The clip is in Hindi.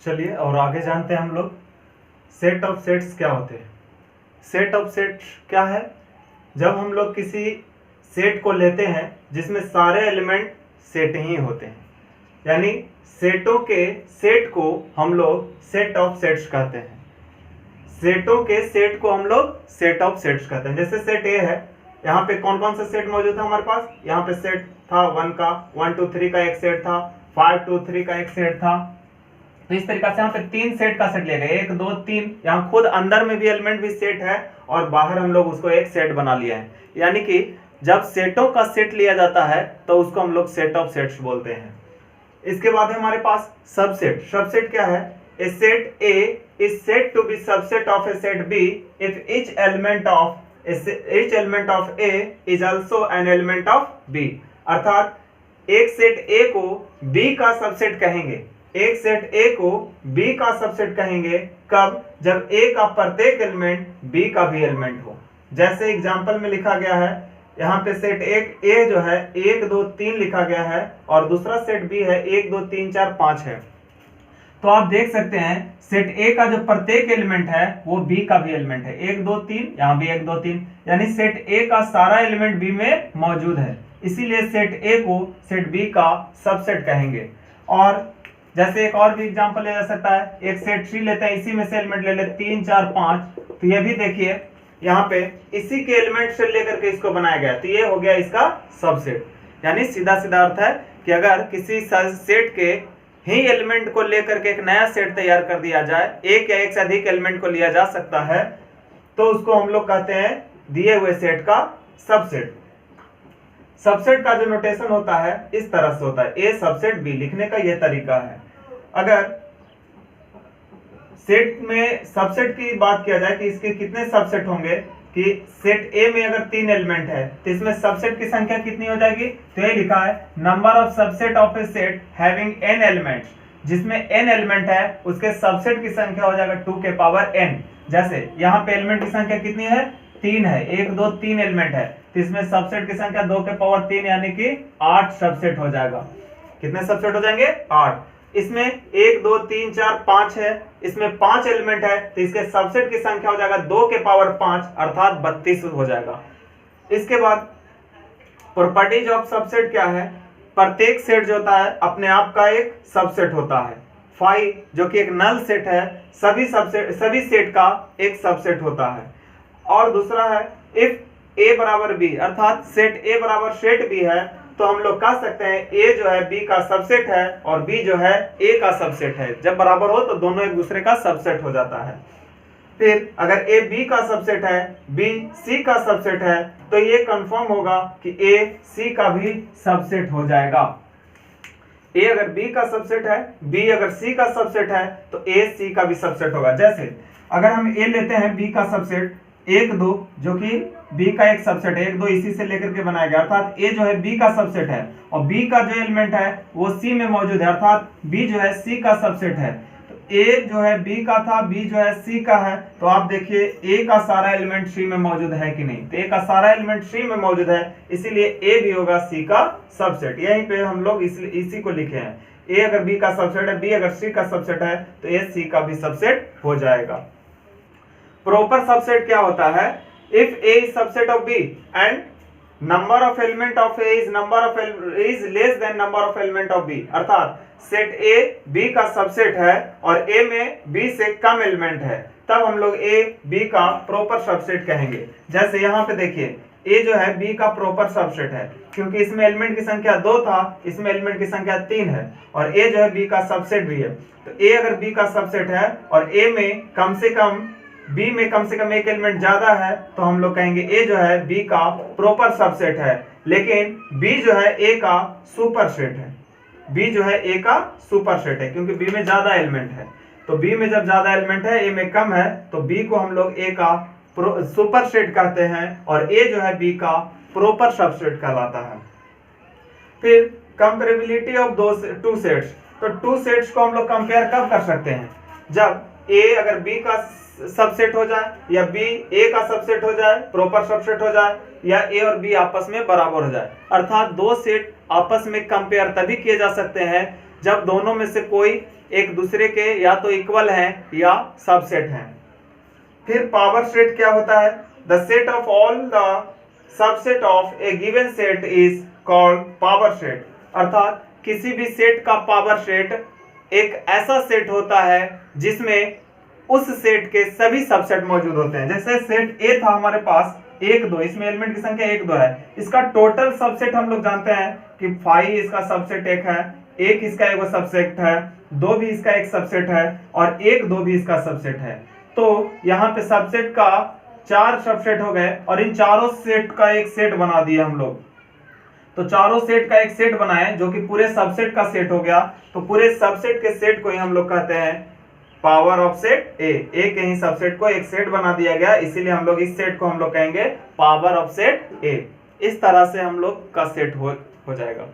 चलिए और आगे जानते हैं हम लोग सेट ऑफ सेट्स क्या होते हैं। सेट ऑफ सेट्स क्या है? जब हम लोग किसी सेट को लेते हैं जिसमें सारे एलिमेंट सेट ही होते हैं, यानी सेटों के सेट को हम लोग सेट ऑफ सेट्स कहते हैं। सेटों के सेट को हम लोग सेट ऑफ सेट्स कहते हैं। जैसे सेट ए है, यहाँ पे कौन कौन सा सेट मौजूद था हमारे पास? यहाँ पे सेट था 1 का, 1 2 3 का एक सेट था, 5 2 3 का एक सेट था। तो इस तरीके से यहाँ पे 3 सेट का सेट लिया गया, 1 2 3। यहाँ खुद अंदर में भी एलिमेंट भी सेट है और बाहर हम लोग उसको एक सेट बना लिया है। यानी कि जब सेटों का सेट लिया जाता है तो उसको हम लोग सेट ऑफ सेट्स बोलते हैं। इसके बाद है हमारे पास सबसेट। सबसेट क्या है? A set A is said to be subset of a set B if each element of A is also an element of B। अर्थात एक सेट A को B का सबसेट कहेंगे, एक सेट A को B का सबसेट कहेंगे कब? जब A का प्रत्येक एलिमेंट B का भी एलिमेंट हो। जैसे एग्जांपल में लिखा गया है, यहाँ पे सेट एक A जो है 1 2 3 लिखा गया है और दूसरा सेट B है 1 2 3 4 5 है। तो आप देख सकते हैं सेट ए का जो प्रत्येक एलिमेंट है वो बी का भी एलिमेंट है, 1 2 3, यहाँ भी 1 2 3, यानी सेट ए का सारा एलिमेंट बी में मौजूद है। इसीलिए सेट ए को सेट बी का सबसेट कहेंगे। और जैसे एक और भी एग्जांपल लिया जा सकता है, एक सेट सी लेते हैं, इसी में से एलिमेंट ले ले 3 4 5। तो ये भी देखिए यहाँ पे इसी के एलिमेंट से लेकर के इसको बनाया गया, तो ये हो गया इसका सबसेट। यानी सीधा सीधा अर्थ है कि अगर किसी सेट के ही एलिमेंट को लेकर के एक नया सेट तैयार कर दिया जाए, एक या एक से अधिक एलिमेंट को लिया जा सकता है, तो उसको हम लोग कहते हैं दिए हुए सेट का सबसेट। सबसेट का जो नोटेशन होता है इस तरह से होता है, ए सबसेट बी। लिखने का यह तरीका है। अगर सेट में सबसेट की बात किया जाए कि इसके कितने सबसेट होंगे, कि सेट ए में अगर 3 एलिमेंट है तो इसमें सबसेट की संख्या कितनी हो जाएगी? तो ये लिखा है number of subset of a set having n elements. जिसमें n एलिमेंट है उसके सबसेट की संख्या हो जाएगा 2 के पावर n। जैसे यहाँ पे एलिमेंट की संख्या कितनी है? 3 है, 1 2 3 एलिमेंट है, तो इसमें सबसेट की संख्या 2 के पावर 3 यानी कि 8 सबसेट हो जाएगा। कितने सबसेट हो जाएंगे? 8। इसमें 1 2 3 4 5 है, इसमें 5 एलिमेंट है, तो इसके सबसेट की संख्या हो जाएगा 2 के पावर 5 अर्थात 32 हो जाएगा। इसके बाद प्रॉपर्टीज ऑफ सबसेट क्या है? प्रत्येक सेट जो होता है अपने आप का एक सबसेट होता है। फाई जो कि एक नल सेट है, सभी सेट का एक सबसेट होता है। और दूसरा है इफ ए बराबर बी, अर्थात सेट ए बराबर सेट बी है, तो हम लोग कह सकते हैं ए जो है बी का सबसेट है और बी जो है ए का सबसेट है। जब बराबर हो तो दोनों एक दूसरे का सबसेट हो जाता है। फिर अगर ए बी का सबसेट है, बी सी का सबसेट है, तो ये कंफर्म होगा कि ए सी का भी सबसेट हो जाएगा। ए अगर बी का सबसेट है, बी अगर सी का सबसेट है, तो ए सी का भी सबसेट होगा। जैसे अगर हम ए लेते हैं बी का सबसेट 1 2, जो कि बी का एक सबसेट है, 1 2 इसी से लेकर के बनाया गया, अर्थात ए जो है बी का सबसेट है और बी का जो एलिमेंट है वो सी में मौजूद है, अर्थात बी जो है सी का सबसेट है। तो ए जो है बी का था, बी जो है सी का है, तो आप देखिए ए का सारा एलिमेंट सी में मौजूद है कि नहीं? तो ए का सारा एलिमेंट सी में मौजूद है, इसीलिए ए भी होगा सी का सबसेट। यहीं पे हम लोग इसी को लिखे हैं, ए अगर बी का सबसेट है, बी अगर सी का सबसेट है, तो ए सी का भी सबसेट हो जाएगा। प्रॉपर सबसेट क्या होता है? If A is subset of B and number of element of A is less than number of element of B, अर्थात सेट ए बी का सबसेट है और ए में बी से कम एलिमेंट है, तब हम लोग ए बी का प्रॉपर सबसेट कहेंगे। जैसे यहाँ पे देखिए ए जो है बी का प्रॉपर सबसेट है, क्योंकि इसमें एलिमेंट की संख्या 2 था, इसमें एलिमेंट की संख्या 3 है और ए जो है बी का सबसेट भी है। तो ए अगर बी का सबसेट है और ए में कम से कम बी में कम से कम एक एलिमेंट ज्यादा है, तो हम लोग कहेंगे ए जो है बी का प्रॉपर सबसेट है। लेकिन बी जो है ए का सुपर सेट है, बी जो है ए का सुपर सेट है, क्योंकि बी में ज्यादा एलिमेंट है। तो बी में जब ज्यादा एलिमेंट है, ए में कम है, तो बी को हम लोग ए का सुपर सेट कहते हैं और ए जो है बी का प्रॉपर सबसेट कहलाता है। फिर कंपेरेबिलिटी ऑफ टू सेट्स। तो टू सेट्स को हम लोग कंपेयर कब कर सकते हैं? जब ए अगर बी का सबसेट हो जाए या बी ए का सबसेट हो जाए, प्रॉपर सबसेट हो जाए, या ए और बी आपस में बराबर हो जाए। अर्थात दो सेट आपस में कंपेयर तभी किए जा सकते हैं जब दोनों में से कोई एक दूसरे के या तो इक्वल हैं या सबसेट हैं। फिर पावर सेट क्या होता है? The set of all the subset of A given set is called power set. अर्थात किसी भी सेट का पावर सेट एक ऐसा सेट होता है जिसमें उस सेट के सभी सबसेट मौजूद होते हैं। जैसे सेट ए था हमारे पास 1 2, इसमें एलिमेंट की संख्या 1 2 है। इसका टोटल सबसेट हम लोग जानते हैं कि 5 इसका सबसेट एक है, 1 इसका एक सबसेट है, 2 भी इसका एक सबसेट है और 1 2 भी इसका सबसेट है। तो यहाँ पे सबसेट का 4 सबसेट हो गए और इन चारों सेट का एक सेट बना दिए हम लोग। तो चारों सेट का एक सेट बनाए जो कि पूरे सबसेट का सेट हो गया। तो पूरे सबसेट के सेट को ही हम लोग कहते हैं पावर ऑफ सेट ए। एक ही सबसेट को एक सेट बना दिया गया, इसीलिए हम लोग इस सेट को हम लोग कहेंगे पावर ऑफ सेट ए। इस तरह से हम लोग का सेट हो जाएगा।